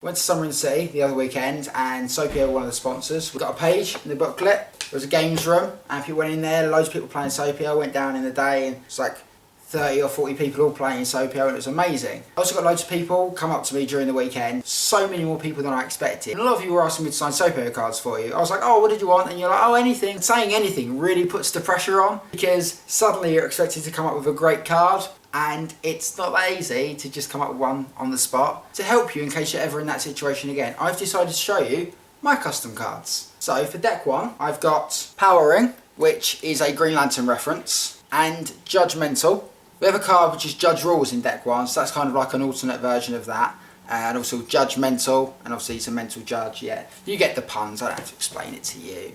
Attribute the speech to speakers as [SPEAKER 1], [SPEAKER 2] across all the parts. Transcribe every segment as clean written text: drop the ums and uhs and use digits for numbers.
[SPEAKER 1] Went to Summer in the City the other weekend and Sopio were one of the sponsors. We got a page in the booklet. There was a games room and people went in there, loads of people playing Sopio. I went down in the day and it's like 30 or 40 people all playing Sopio and it was amazing. I also got loads of people come up to me during the weekend. So many more people than I expected. And a lot of you were asking me to sign Sopio cards for you. I was like, oh, what did you want? And you're like, oh, anything. Saying anything really puts the pressure on because suddenly you're expected to come up with a great card. And it's not that easy to just come up with one on the spot. To help you in case you're ever in that situation again, I've decided to show you my custom cards. So for deck 1, I've got Powering, which is a Green Lantern reference, and Judgmental. We have a card which is Judge Rules in deck 1, so that's kind of like an alternate version of that. And also Judgmental, and obviously he's a mental judge, yeah. You get the puns, I don't have to explain it to you.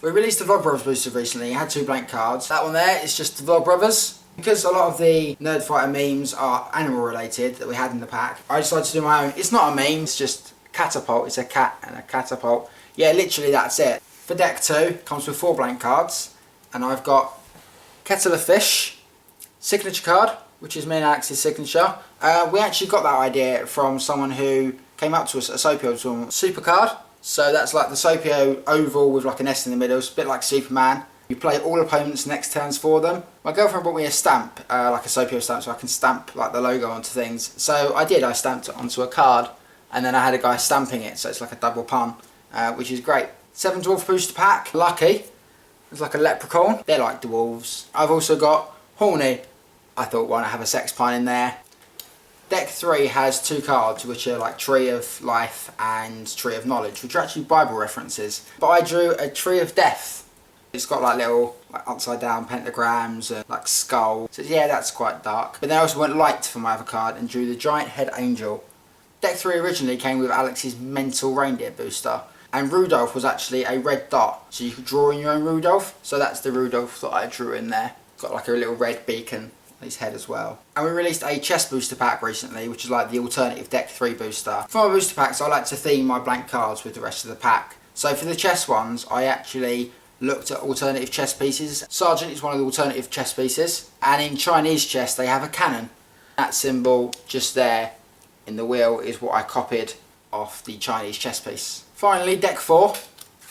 [SPEAKER 1] We released the Vlog Brothers booster recently, it had 2 blank cards. That one there is just the Vlog Brothers. Because a lot of the Nerdfighter memes are animal related that we had in the pack, I decided to do my own. It's not a meme, it's just catapult. It's a cat and a catapult. Yeah, literally that's it. For deck 2, comes with 4 blank cards. And I've got Kettle of Fish, signature card, which is me and Alex's signature. We actually got that idea from someone who came up to us at a Sopio tournament. Super card. So that's like the Sopio oval with like an S in the middle. It's a bit like Superman. You play all opponents' next turns for them. My girlfriend brought me a stamp, like a Sopio stamp, so I can stamp like the logo onto things. So I did, I stamped it onto a card, and then I had a guy stamping it, so it's like a double pun, which is great. 7 Dwarf booster pack, Lucky. It's like a leprechaun. They're like dwarves. I've also got Horny. I thought, why not have a sex pun in there? Deck 3 has 2 cards, which are like Tree of Life and Tree of Knowledge, which are actually Bible references. But I drew a Tree of Death. It's got like little like upside down pentagrams and like skull. So yeah, that's quite dark. But then I also went light for my other card and drew the Giant Head Angel. Deck 3 originally came with Alex's Mental Reindeer booster. And Rudolph was actually a red dot. So you could draw in your own Rudolph. So that's the Rudolph that I drew in there. Got like a little red beacon on his head as well. And we released a chess booster pack recently, which is like the alternative Deck 3 booster. For my booster packs, I like to theme my blank cards with the rest of the pack. So for the chess ones, I actually looked at alternative chess pieces. Sergeant is one of the alternative chess pieces, and in Chinese chess they have a cannon. That symbol just there in the wheel is what I copied off the Chinese chess piece. Finally, deck 4,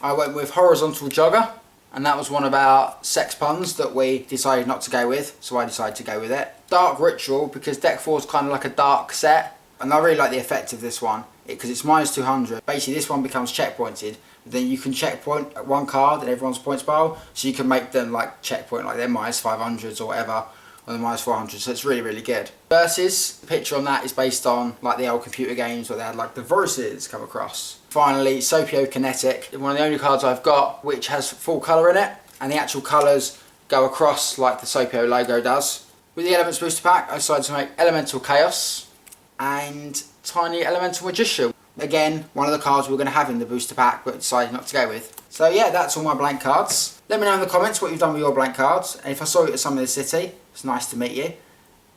[SPEAKER 1] I went with Horizontal Jogger, and that was one of our sex puns that we decided not to go with, so I decided to go with it. Dark Ritual, because deck 4 is kind of like a dark set, and I really like the effect of this one because it's minus 200. Basically this one becomes checkpointed. Then you can checkpoint at one card in everyone's points pile, so you can make them like checkpoint, like they're minus 500s or whatever, or the minus 400s, so it's really, really good. Versus, the picture on that is based on like the old computer games where they had like the verses come across. Finally, Sopio Kinetic, one of the only cards I've got which has full colour in it, and the actual colours go across like the Sopio logo does. With the Elements booster pack, I decided to make Elemental Chaos and Tiny Elemental Magician. Again, one of the cards we were going to have in the booster pack, but decided not to go with. So yeah, that's all my blank cards. Let me know in the comments what you've done with your blank cards. And if I saw you at Summer in the City, it's nice to meet you.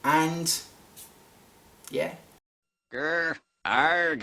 [SPEAKER 1] And yeah.
[SPEAKER 2] Grr, arg.